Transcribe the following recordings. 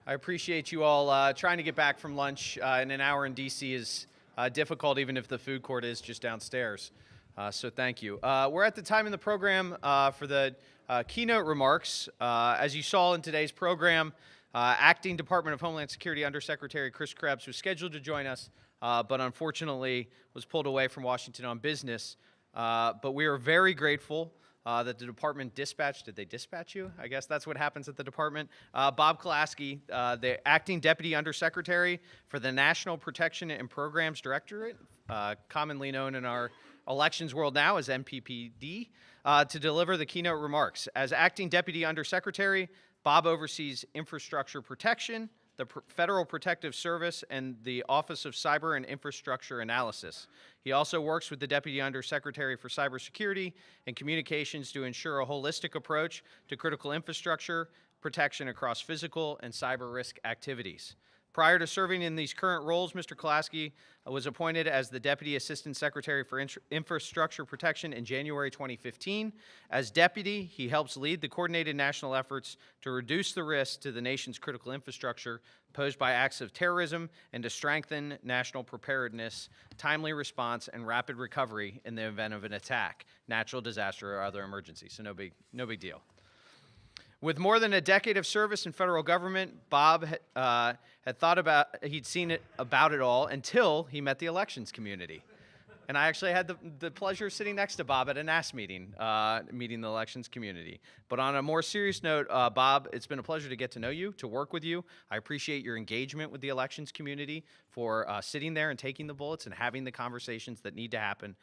I appreciate you all trying to get back from lunch in an hour in DC is difficult, even if the food court is just downstairs. So thank you. We're at the time in the program for the keynote remarks. As you saw in today's program, Acting Department of Homeland Security Undersecretary Chris Krebs was scheduled to join us, but unfortunately was pulled away from Washington on business. But we are very grateful that the department dispatched. Did they dispatch you? I guess that's what happens at the department. Bob Kolasky, the Acting Deputy Undersecretary for the National Protection and Programs Directorate, commonly known in our elections world now as NPPD, to deliver the keynote remarks. As Acting Deputy Undersecretary, Bob oversees infrastructure protection, the Federal Protective Service, and the Office of Cyber and Infrastructure Analysis. He also works with the Deputy Undersecretary for Cybersecurity and Communications to ensure a holistic approach to critical infrastructure protection across physical and cyber risk activities. Prior to serving in these current roles, Mr. Kolasky was appointed as the Deputy Assistant Secretary for Infrastructure Protection in January 2015. As deputy, he helps lead the coordinated national efforts to reduce the risk to the nation's critical infrastructure posed by acts of terrorism and to strengthen national preparedness, timely response, and rapid recovery in the event of an attack, natural disaster, or other emergency. So no big deal. With more than a decade of service in federal government, Bob had thought he'd seen about it all until he met the elections community. And I actually had the pleasure of sitting next to Bob at a NAS meeting, meeting the elections community. But on a more serious note, Bob, it's been a pleasure to get to know you, to work with you. I appreciate your engagement with the elections community for sitting there and taking the bullets and having the conversations that need to happen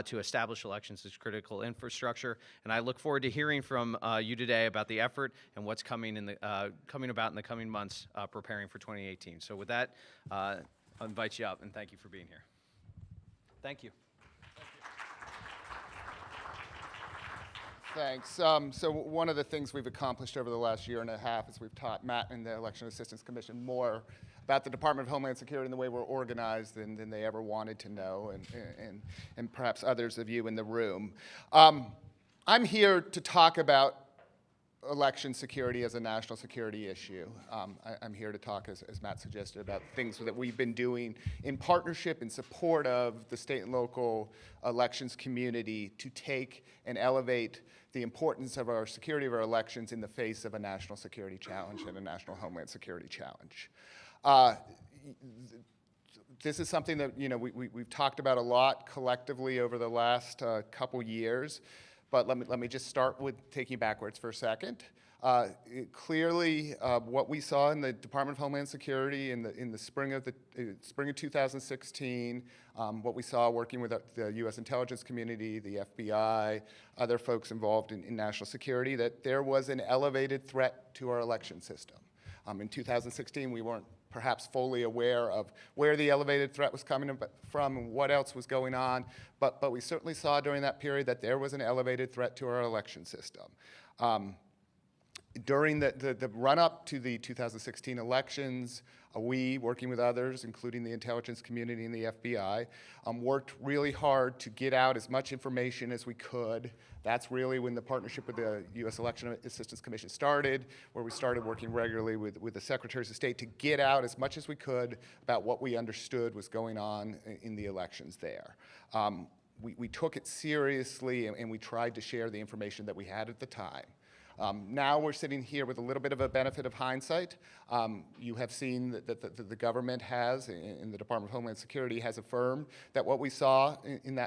to establish elections as critical infrastructure. And I look forward to hearing from you today about the effort and what's coming about in the coming months preparing for 2018. So with that, I'll invite you up and thank you for being here. Thank you. Thanks. So one of the things we've accomplished over the last year and a half is we've taught Matt and the Election Assistance Commission more about the Department of Homeland Security and the way we're organized than they ever wanted to know, and perhaps others of you in the room. I'm here to talk about election security as a national security issue. I'm here to talk, as Matt suggested, about things that we've been doing in partnership in support of the state and local elections community to take and elevate the importance of our security of our elections in the face of a national security challenge and a national homeland security challenge. This is something that we've talked about a lot collectively over the last couple years. But let me just start with taking backwards for a second. Clearly, what we saw in the Department of Homeland Security in the spring of 2016, what we saw working with the U.S. intelligence community, the FBI, other folks involved in national security, that there was an elevated threat to our election system. In 2016, we weren't perhaps fully aware of where the elevated threat was coming from and what else was going on, but we certainly saw during that period that there was an elevated threat to our election system. During the run-up to the 2016 elections, we, working with others, including the intelligence community and the FBI, worked really hard to get out as much information as we could. That's really when the partnership with the U.S. Election Assistance Commission started, where we started working regularly with the Secretaries of State to get out as much as we could about what we understood was going on in the elections there. We took it seriously, and we tried to share the information that we had at the time. Now we're sitting here with a little bit of a benefit of hindsight. You have seen that the government has, and the Department of Homeland Security has affirmed that what we saw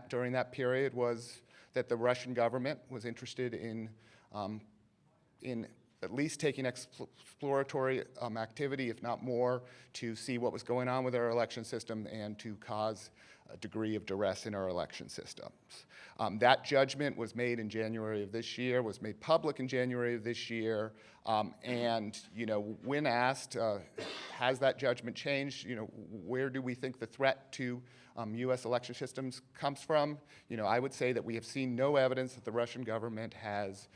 during that period was that the Russian government was interested in at least taking exploratory activity, if not more, to see what was going on with our election system and to cause a degree of duress in our election systems. That judgment was made in January of this year, was made public in January of this year, and when asked, has that judgment changed? Where do we think the threat to U.S. election systems comes from? I would say that we have seen no evidence that the Russian government has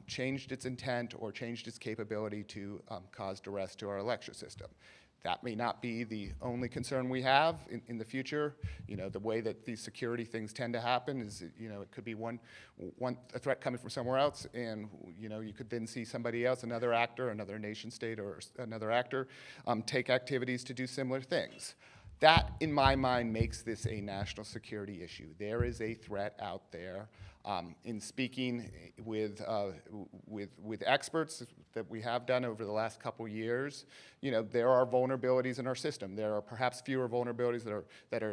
changed its intent or changed its capability to cause duress to our election system. That may not be the only concern we have in the future. You know, the way that these security things tend to happen is, you know, it could be a threat coming from somewhere else, and, you know, you could then see somebody else, another actor, another nation state, or another actor, take activities to do similar things. That, in my mind, makes this a national security issue. There is a threat out there. In speaking with experts that we have done over the last couple years, you know, there are vulnerabilities in our system. There are perhaps fewer vulnerabilities that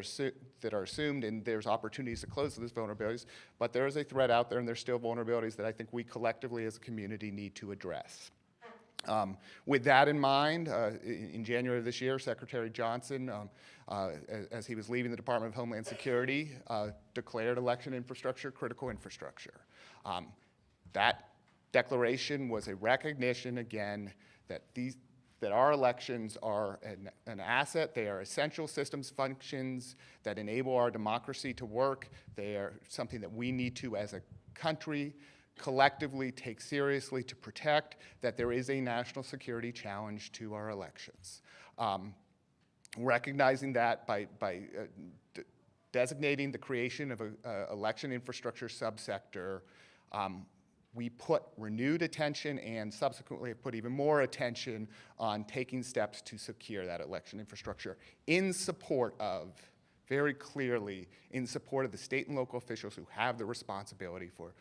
are assumed, and there's opportunities to close those vulnerabilities. But there is a threat out there, and there's still vulnerabilities that I think we collectively as a community need to address. With that in mind, in January of this year, Secretary Johnson, as he was leaving the Department of Homeland Security, declared election infrastructure critical infrastructure. That declaration was a recognition, again, that our elections are an asset. They are essential systems functions that enable our democracy to work. They are something that we need to, as a country, collectively take seriously to protect, that there is a national security challenge to our elections. Recognizing that by designating the creation of an election infrastructure subsector, we put renewed attention and subsequently put even more attention on taking steps to secure that election infrastructure in support of, very clearly, in support of the state and local officials who have the responsibility for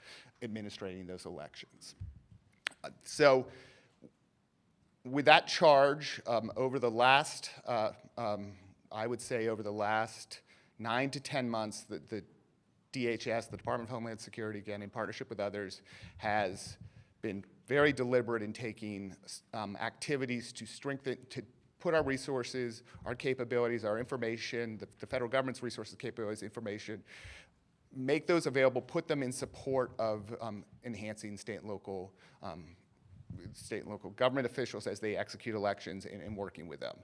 administrating those elections. So with that charge, over the last, I would say over the last 9 to 10 months, the DHS, the Department of Homeland Security, again, in partnership with others, has been very deliberate in taking activities to strengthen, to put our resources, our capabilities, our information, the federal government's resources, capabilities, information, make those available, put them in support of enhancing state and local government officials as they execute elections and working with them.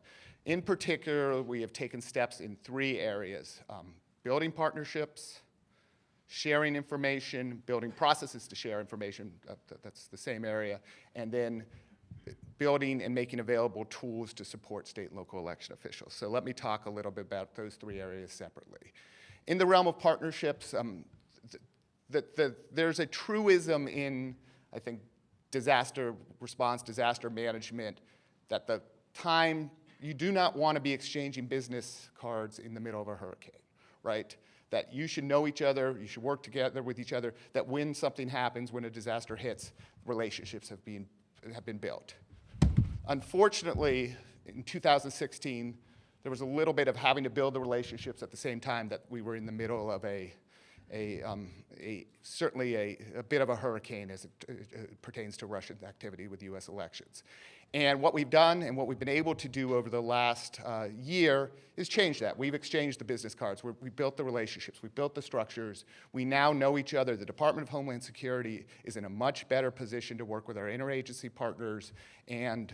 In particular, we have taken steps in 3 areas: building partnerships, sharing information, building processes to share information, that's the same area, and then building and making available tools to support state and local election officials. So let me talk a little bit about those 3 areas separately. In the realm of partnerships, there's a truism in, I think, disaster response, disaster management, that the time you do not want to be exchanging business cards in the middle of a hurricane, right? That you should know each other, you should work together with each other, that when something happens, when a disaster hits, relationships have been built. Unfortunately, in 2016, there was a little bit of having to build the relationships at the same time that we were in the middle of certainly a bit of a hurricane as it pertains to Russian activity with U.S. elections. And what we've done and what we've been able to do over the last year is change that. We've exchanged the business cards. We built the relationships. We built the structures. We now know each other. The Department of Homeland Security is in a much better position to work with our interagency partners and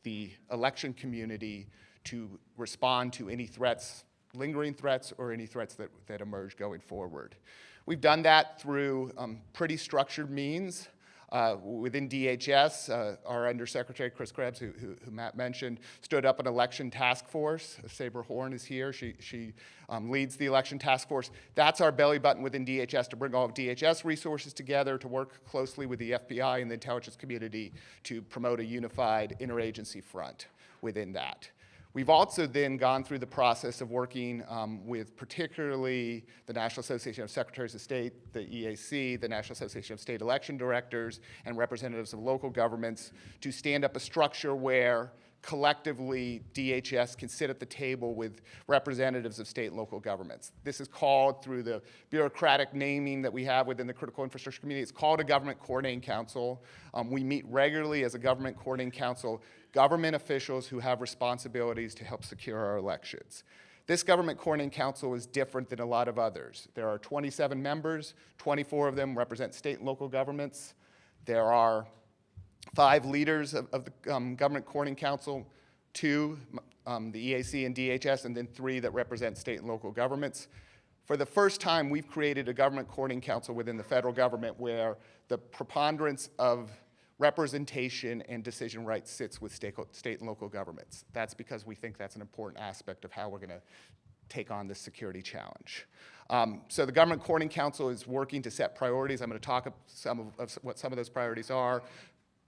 the election community to respond to any threats, lingering threats, or any threats that emerge going forward. We've done that through pretty structured means. Within DHS, our Undersecretary, Chris Krebs, who Matt mentioned, stood up an election task force. Sabre Horn is here. She leads the election task force. That's our belly button within DHS to bring all of DHS resources together to work closely with the FBI and the intelligence community to promote a unified interagency front within that. We've also then gone through the process of working with particularly the National Association of Secretaries of State, the EAC, the National Association of State Election Directors, and representatives of local governments to stand up a structure where collectively DHS can sit at the table with representatives of state and local governments. This is called, through the bureaucratic naming that we have within the critical infrastructure community, it's called a Government Coordinating Council. We meet regularly as a Government Coordinating Council, government officials who have responsibilities to help secure our elections. This Government Coordinating Council is different than a lot of others. There are 27 members, 24 of them represent state and local governments. There are 5 leaders of the Government Coordinating Council, 2, the EAC and DHS, and then 3 that represent state and local governments. For the first time, we've created a Government Coordinating Council within the federal government where the preponderance of representation and decision rights sits with state and local governments. That's because we think that's an important aspect of how we're going to take on this security challenge. So the Government Coordinating Council is working to set priorities. I'm going to talk what some of those priorities are,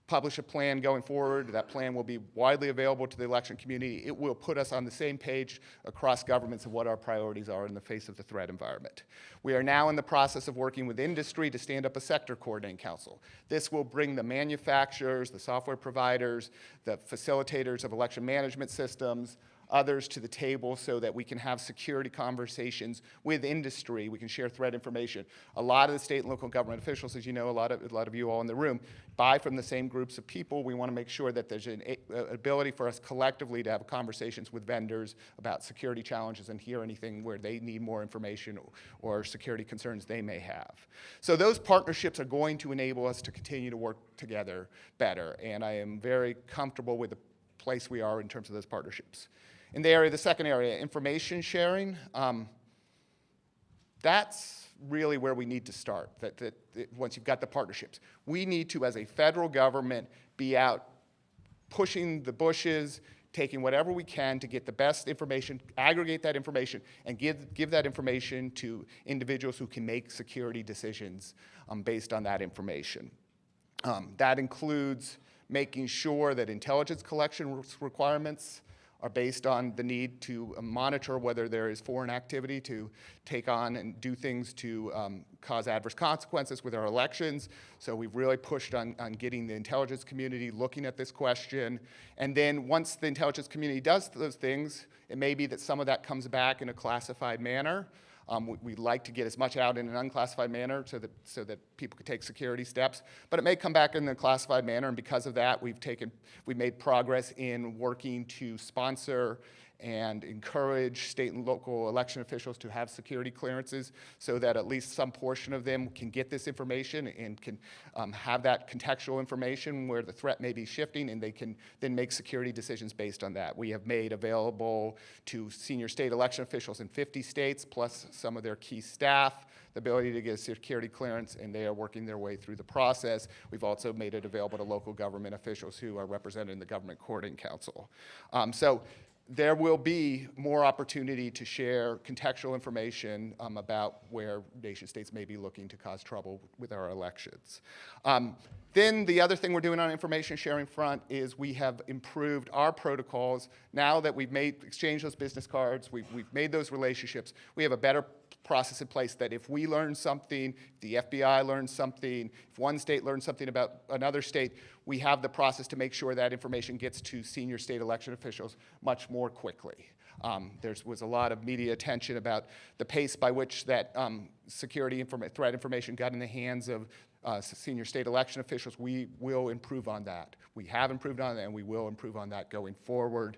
publish a plan going forward. That plan will be widely available to the election community. It will put us on the same page across governments of what our priorities are in the face of the threat environment. We are now in the process of working with industry to stand up a sector coordinating council. This will bring the manufacturers, the software providers, the facilitators of election management systems, others to the table so that we can have security conversations with industry. We can share threat information. A lot of the state and local government officials, as you know, a lot of you all in the room, buy from the same groups of people. We want to make sure that there's an ability for us collectively to have conversations with vendors about security challenges and hear anything where they need more information or security concerns they may have. So those partnerships are going to enable us to continue to work together better, and I am very comfortable with the place we are in terms of those partnerships. In the second area, information sharing, that's really where we need to start, once you've got the partnerships. We need to, as a federal government, be out pushing the bushes, taking whatever we can to get the best information, aggregate that information, and give that information to individuals who can make security decisions based on that information. That includes making sure that intelligence collection requirements are based on the need to monitor whether there is foreign activity to take on and do things to cause adverse consequences with our elections. So we've really pushed on getting the intelligence community looking at this question. And then once the intelligence community does those things, it may be that some of that comes back in a classified manner. We'd like to get as much out in an unclassified manner so that people could take security steps, but it may come back in a classified manner, and because of that, we've made progress in working to sponsor and encourage state and local election officials to have security clearances so that at least some portion of them can get this information and can have that contextual information where the threat may be shifting, and they can then make security decisions based on that. We have made available to senior state election officials in 50 states, plus some of their key staff, the ability to get a security clearance, and they are working their way through the process. We've also made it available to local government officials who are represented in the Government Coordinating Council. So there will be more opportunity to share contextual information about where nation states may be looking to cause trouble with our elections. Then the other thing we're doing on information sharing front is we have improved our protocols. Now that we've exchanged those business cards, we've made those relationships, we have a better process in place that if we learn something, if the FBI learns something, if one state learns something about another state, we have the process to make sure that information gets to senior state election officials much more quickly. There was a lot of media attention about the pace by which that threat information got in the hands of senior state election officials. We will improve on that. We have improved on that, and we will improve on that going forward.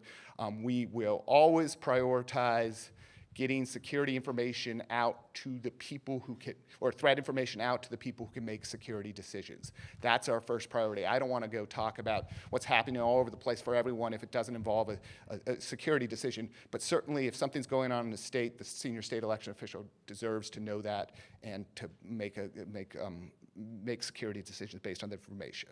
We will always prioritize getting security information out to the people who can, or threat information out to the people who can make security decisions. That's our first priority. I don't want to go talk about what's happening all over the place for everyone if it doesn't involve a security decision, but certainly if something's going on in the state, the senior state election official deserves to know that and to make security decisions based on the information.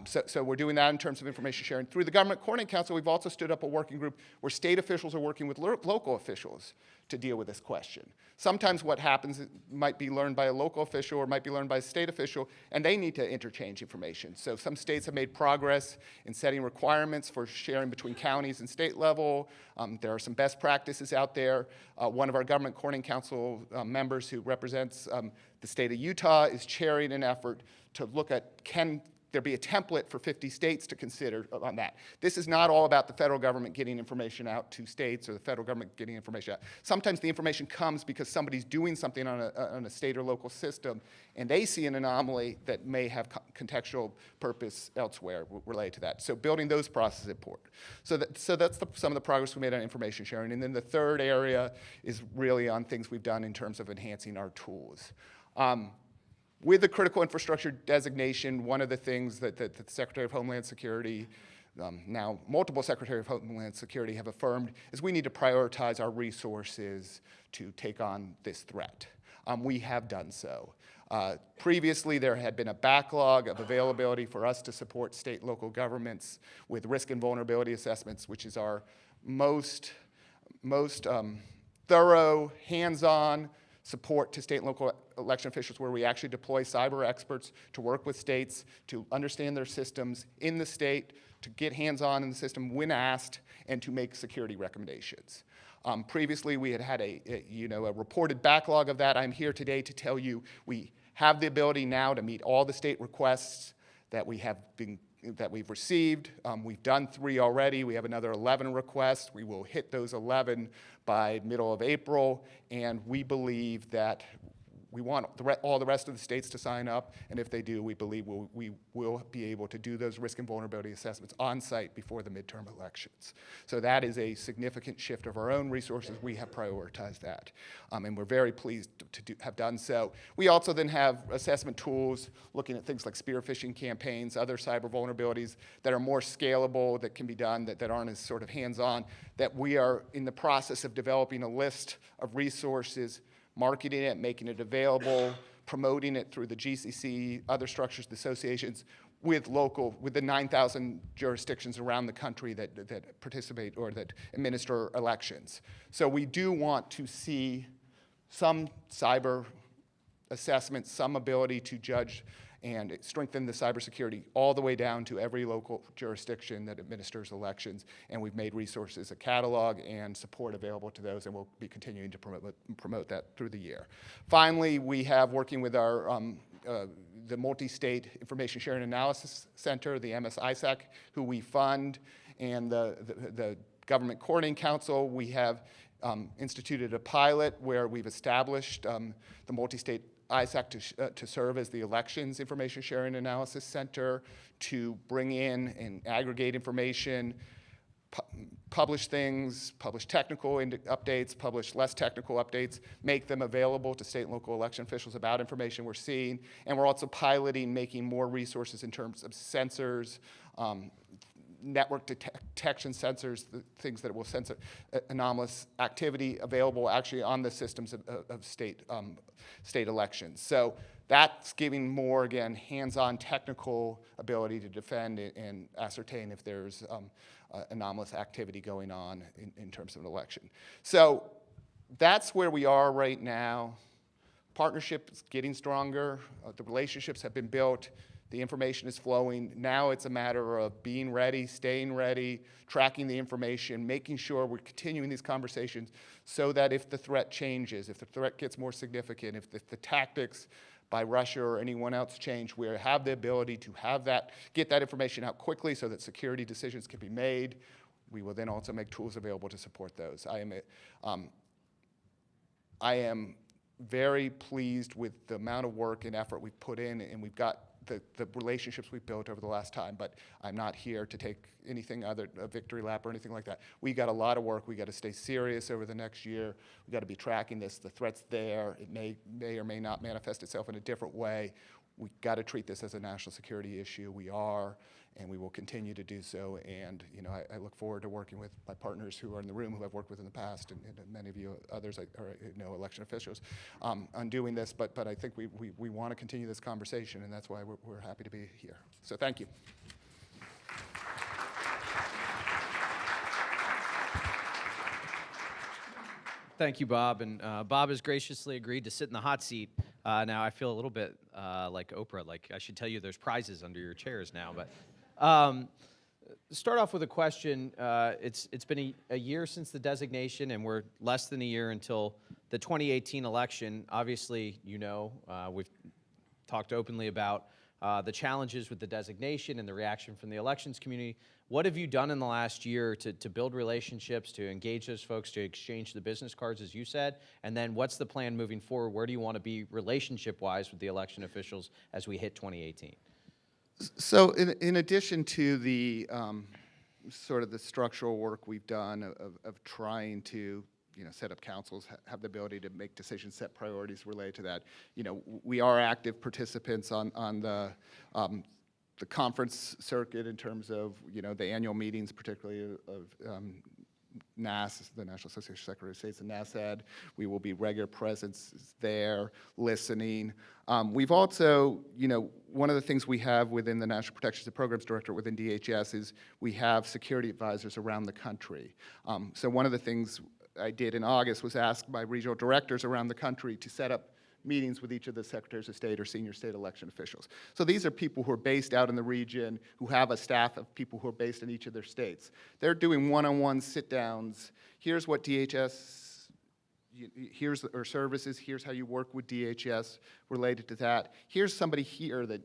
So we're doing that in terms of information sharing. Through the Government Coordinating Council, we've also stood up a working group where state officials are working with local officials to deal with this question. Sometimes what happens might be learned by a local official or might be learned by a state official, and they need to interchange information. So some states have made progress in setting requirements for sharing between counties and state level. There are some best practices out there. One of our Government Coordinating Council members who represents the state of Utah is chairing an effort to look at, can there be a template for 50 states to consider on that? This is not all about the federal government getting information out to states or the federal government getting information out. Sometimes the information comes because somebody's doing something on a state or local system, and they see an anomaly that may have contextual purpose elsewhere related to that. So building those processes is important. So that's some of the progress we made on information sharing. And then the third area is really on things we've done in terms of enhancing our tools. With the critical infrastructure designation, one of the things that the Secretary of Homeland Security, now multiple Secretary of Homeland Security have affirmed is we need to prioritize our resources to take on this threat. We have done so. Previously, there had been a backlog of availability for us to support state and local governments with risk and vulnerability assessments, which is our most thorough, hands-on support to state and local election officials, where we actually deploy cyber experts to work with states to understand their systems in the state, to get hands-on in the system when asked, and to make security recommendations. Previously, we had a reported backlog of that. I'm here today to tell you we have the ability now to meet all the state requests that we've received. We've done 3 already. We have another 11 requests. We will hit those 11 by middle of April, and we believe that we want all the rest of the states to sign up, and if they do, we believe we will be able to do those risk and vulnerability assessments on site before the midterm elections. So that is a significant shift of our own resources. We have prioritized that, and we're very pleased to have done so. We also then have assessment tools looking at things like spear phishing campaigns, other cyber vulnerabilities that are more scalable, that can be done, that aren't as sort of hands-on, that we are in the process of developing a list of resources, marketing it, making it available, promoting it through the GCC, other structures, the associations, with the 9,000 jurisdictions around the country that participate or that administer elections. So we do want to see some cyber assessment, some ability to judge and strengthen the cybersecurity all the way down to every local jurisdiction that administers elections. And we've made resources, a catalog, and support available to those, and we'll be continuing to promote that through the year. Finally, we have, working with our the Multi-State Information Sharing Analysis Center, the MS-ISAC, who we fund, and the Government Coordinating Council, we have instituted a pilot where we've established the Multi-State ISAC to serve as the Elections Information Sharing Analysis Center, to bring in and aggregate information, publish things, publish technical updates, publish less technical updates, make them available to state and local election officials about information we're seeing. And we're also piloting making more resources in terms of sensors, network detection sensors, the things that will sense anomalous activity available actually on the systems of state elections. So that's giving more, again, hands-on technical ability to defend and ascertain if there's anomalous activity going on in terms of an election. So that's where we are right now. Partnership is getting stronger. The relationships have been built. The information is flowing. Now it's a matter of being ready, staying ready, tracking the information, making sure we're continuing these conversations so that if the threat changes, if the threat gets more significant, if the tactics by Russia or anyone else change, we have the ability to get that information out quickly so that security decisions can be made. We will then also make tools available to support those. I am very pleased with the amount of work and effort we've put in, and we've got the relationships we've built over the last time, but I'm not here to take anything other, a victory lap or anything like that. We got a lot of work. We got to stay serious over the next year. We got to be tracking this. The threat's there. It may or may not manifest itself in a different way. We got to treat this as a national security issue. We are, and we will continue to do so. And I look forward to working with my partners who are in the room, who I've worked with in the past, and many of you others election officials, on doing this. But I think we want to continue this conversation, and that's why we're happy to be here. So thank you. Thank you, Bob. And Bob has graciously agreed to sit in the hot seat. Now I feel a little bit like Oprah, like I should tell you there's prizes under your chairs now. But start off with a question. It's been a year since the designation, and we're less than a year until the 2018 election. Obviously, we've talked openly about the challenges with the designation and the reaction from the elections community. What have you done in the last year to build relationships, to engage those folks, to exchange the business cards, as you said? And then what's the plan moving forward? Where do you want to be relationship-wise with the election officials as we hit 2018? So in addition to the sort of the structural work we've done of trying to set up councils, have the ability to make decisions, set priorities related to that, we are active participants on the conference circuit in terms of the annual meetings, particularly of NAS, the National Association of Secretary of States, and NASAD. We will be regular presence there, listening. We've also, one of the things we have within the National Protections and Programs Directorate within DHS is we have security advisors around the country. So one of the things I did in August was ask my regional directors around the country to set up meetings with each of the secretaries of state or senior state election officials. So these are people who are based out in the region, who have a staff of people who are based in each of their states. They're doing one-on-one sit-downs. Here's what DHS, here's our services, here's how you work with DHS related to that. Here's somebody here that,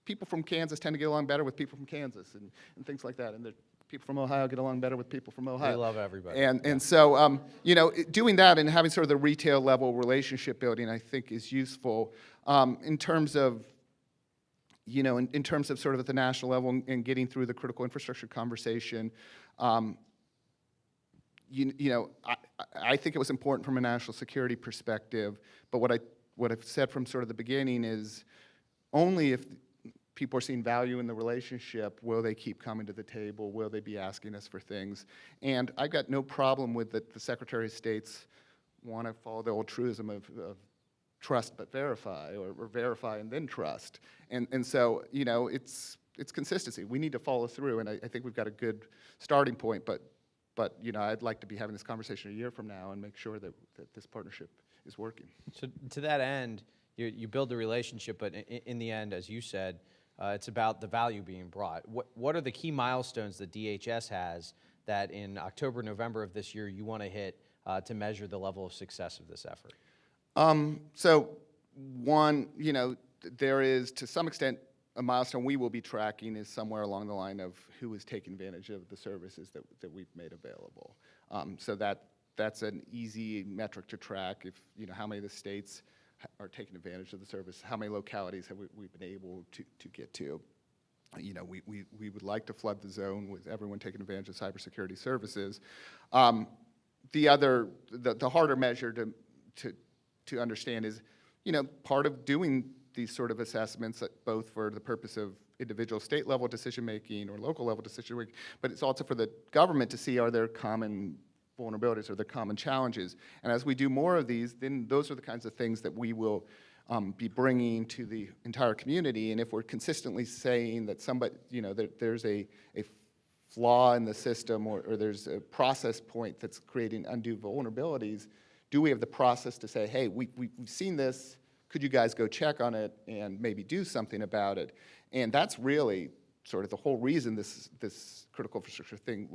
people from Kansas tend to get along better with people from Kansas and things like that. And people from Ohio get along better with people from Ohio. They love everybody. And so, doing that and having sort of the retail level relationship building, I think, is useful in terms of, in terms of sort of at the national level and getting through the critical infrastructure conversation. I think it was important from a national security perspective, but what I've said from sort of the beginning is only if people are seeing value in the relationship, will they keep coming to the table? Will they be asking us for things? And I've got no problem with the Secretary of States want to follow the old truism of trust but verify, or verify and then trust. And so, it's consistency. We need to follow through, and I think we've got a good starting point, but I'd like to be having this conversation a year from now and make sure that this partnership is working. So to that end, you build the relationship, but in the end, as you said, it's about the value being brought. What are the key milestones that DHS has that in October, November of this year you want to hit to measure the level of success of this effort? So one, there is to some extent a milestone we will be tracking is somewhere along the line of who is taking advantage of the services that we've made available. So that's an easy metric to track. If how many of the states are taking advantage of the service, how many localities have we been able to get to. We would like to flood the zone with everyone taking advantage of cybersecurity services. The harder measure to understand is, part of doing these sort of assessments, both for the purpose of individual state level decision making or local level decision making, but it's also for the government to see, are there common vulnerabilities or the common challenges. And as we do more of these, then those are the kinds of things that we will be bringing to the entire community. And if we're consistently saying that somebody, that there's a flaw in the system or there's a process point that's creating undue vulnerabilities, do we have the process to say, hey, we've seen this, could you guys go check on it and maybe do something about it? And that's really sort of the whole reason this critical infrastructure thing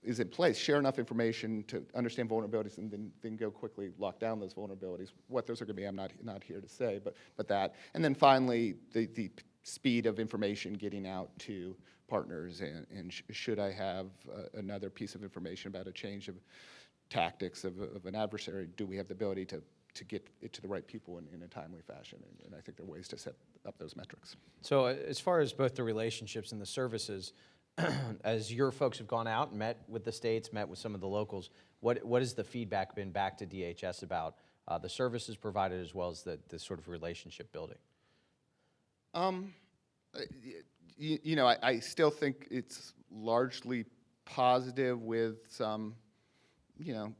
is in place. Share enough information to understand vulnerabilities and then go quickly lock down those vulnerabilities. What those are going to be, I'm not here to say, but that. And then finally, the speed of information getting out to partners, and should I have another piece of information about a change of tactics of an adversary, do we have the ability to get it to the right people in a timely fashion? And I think there are ways to set up those metrics. So as far as both the relationships and the services, as your folks have gone out and met with the states, met with some of the locals, what has the feedback been back to DHS about the services provided as well as the sort of relationship building? I still think it's largely positive with some,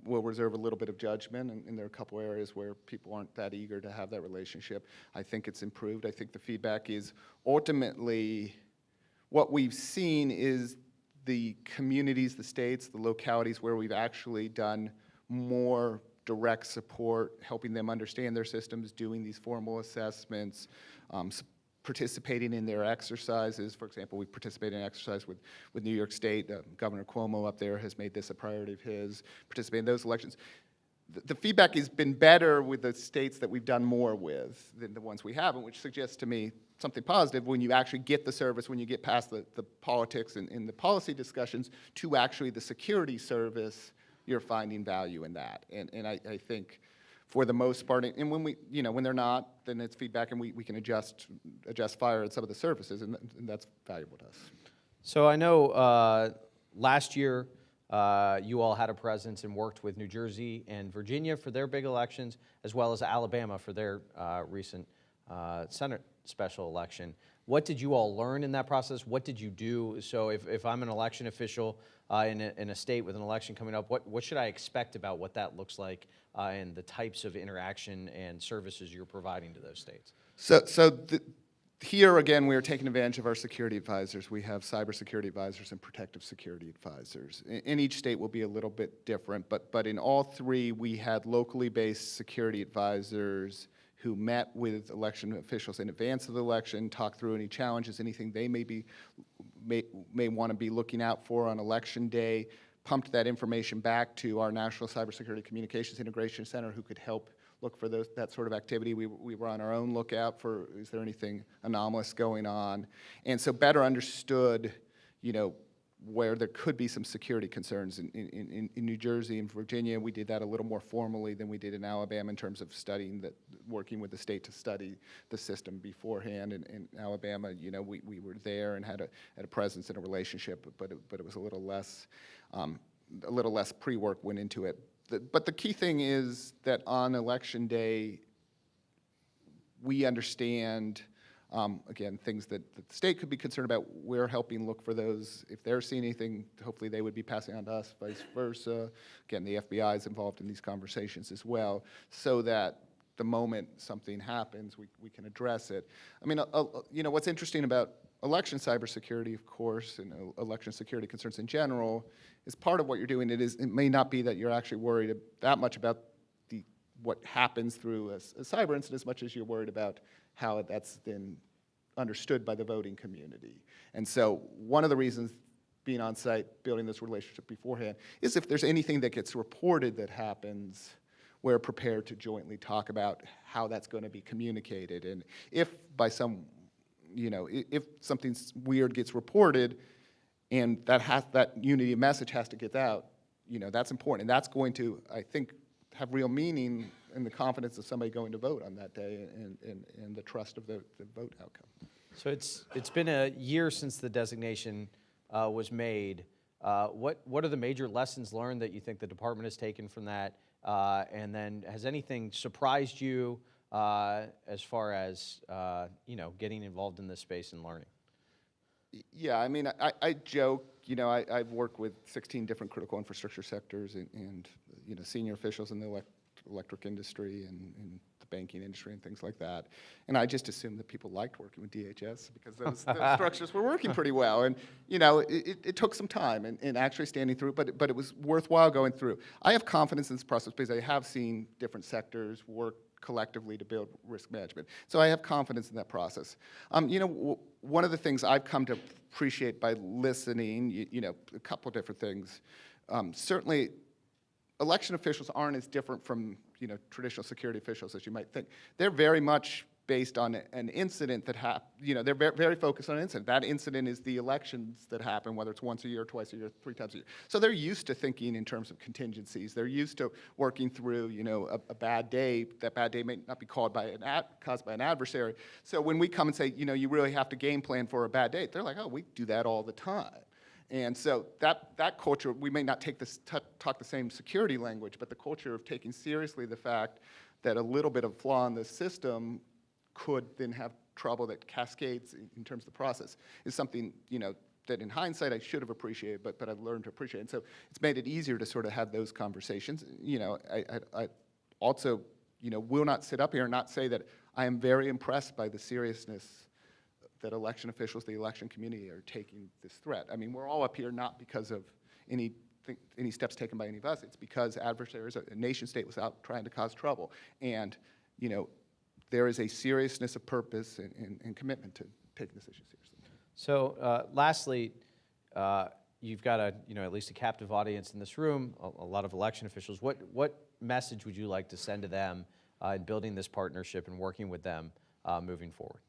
we'll reserve a little bit of judgment, and there are a couple areas where people aren't that eager to have that relationship. I think it's improved. I think the feedback is ultimately what we've seen is the communities, the states, the localities where we've actually done more direct support, helping them understand their systems, doing these formal assessments, participating in their exercises. For example, we participated in an exercise with New York State. Governor Cuomo up there has made this a priority of his, participate in those elections. The feedback has been better with the states that we've done more with than the ones we haven't, which suggests to me something positive when you actually get the service, when you get past the politics and the policy discussions to actually the security service, you're finding value in that. And I think for the most part, and when when they're not, then it's feedback and we can adjust fire at some of the services, and that's valuable to us. So I know last year you all had a presence and worked with New Jersey and Virginia for their big elections, as well as Alabama for their recent Senate special election. What did you all learn in that process? What did you do? So if I'm an election official in a state with an election coming up, what should I expect about what that looks like and the types of interaction and services you're providing to those states? Here, again, we are taking advantage of our security advisors. We have cybersecurity advisors and protective security advisors. In each state will be a little bit different, but in all three, we had locally based security advisors who met with election officials in advance of the election, talked through any challenges, anything they may want to be looking out for on election day, pumped that information back to our National Cybersecurity Communications Integration Center, who could help look for that sort of activity. We were on our own lookout for, is there anything anomalous going on? And so better understood, where there could be some security concerns. In New Jersey and Virginia, we did that a little more formally than we did in Alabama in terms of working with the state to study the system beforehand. In Alabama, we were there and had a presence and a relationship, but it was a little less pre-work went into it. But the key thing is that on election day, we understand, again, things that the state could be concerned about. We're helping look for those. If they're seeing anything, hopefully they would be passing on to us, vice versa. Again, the FBI is involved in these conversations as well, so that the moment something happens, we can address it. I mean, what's interesting about election cybersecurity, of course, and election security concerns in general, is part of what you're doing. It may not be that you're actually worried that much about what happens through a cyber incident as much as you're worried about how that's been understood by the voting community. And so one of the reasons being on site, building this relationship beforehand, is if there's anything that gets reported that happens, we're prepared to jointly talk about how that's going to be communicated. And if by some if something weird gets reported and that unity message has to get out, that's important. And that's going to, I think, have real meaning in the confidence of somebody going to vote on that day and the trust of the vote outcome. So it's been a year since the designation was made. What are the major lessons learned that you think the department has taken from that? And then has anything surprised you as far as getting involved in this space and learning? Yeah, I mean, I joke. I've worked with 16 different critical infrastructure sectors and senior officials in the electric industry and the banking industry and things like that. And I just assumed that people liked working with DHS because those structures were working pretty well. And it took some time and actually standing through, but it was worthwhile going through. I have confidence in this process because I have seen different sectors work collectively to build risk management. So I have confidence in that process. One of the things I've come to appreciate by listening, a couple different things. Certainly, election officials aren't as different from traditional security officials as you might think. They're very much based on an incident that happened. They're very focused on an incident. That incident is the elections that happen, whether it's once a year, twice a year, 3 times a year. So they're used to thinking in terms of contingencies. They're used to working through, a bad day. That bad day may not be caused by an adversary. So when we come and say, you really have to game plan for a bad day, they're like, oh, we do that all the time. And so that culture, we may not talk the same security language, but the culture of taking seriously the fact that a little bit of flaw in the system could then have trouble that cascades in terms of the process is something, that in hindsight I should have appreciated, but I've learned to appreciate. And so it's made it easier to sort of have those conversations. I also, will not sit up here and not say that I am very impressed by the seriousness that election officials, the election community are taking this threat. I mean, we're all up here not because of any steps taken by any of us. It's because adversaries, a nation state was out trying to cause trouble. And, there is a seriousness of purpose and commitment to taking this issue seriously. So lastly, you've got at least a captive audience in this room, a lot of election officials. What message would you like to send to them in building this partnership and working with them moving forward?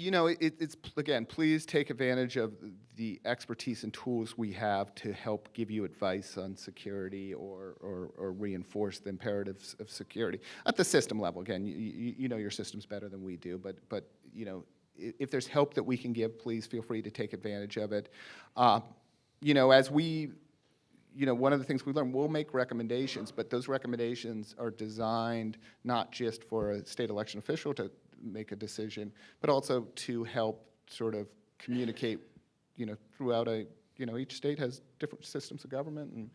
It's again, please take advantage of the expertise and tools we have to help give you advice on security or reinforce the imperatives of security at the system level. Again, you know your systems better than we do, but if there's help that we can give, please feel free to take advantage of it. As we one of the things we learned, we'll make recommendations, but those recommendations are designed not just for a state election official to make a decision, but also to help sort of communicate, throughout each state has different systems of government, and,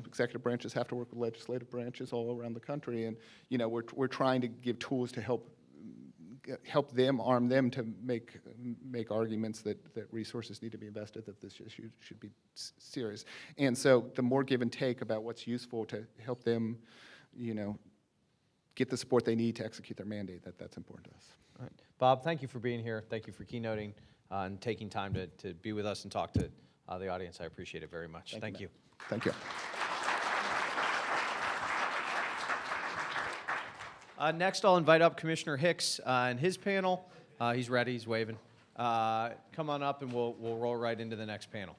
executive branches have to work with legislative branches all around the country, and, we're trying to give tools to help them, arm them to make arguments that resources need to be invested, that this issue should be serious. And so the more give and take about what's useful to help them, get the support they need to execute their mandate, that's important to us. All right. Bob, thank you for being here. Thank you for keynoting and taking time to be with us and talk to the audience. I appreciate it very much. Thank you. Thank you. Next, I'll invite up Commissioner Hicks and his panel. He's ready. He's waving. Come on up, and we'll roll right into the next panel.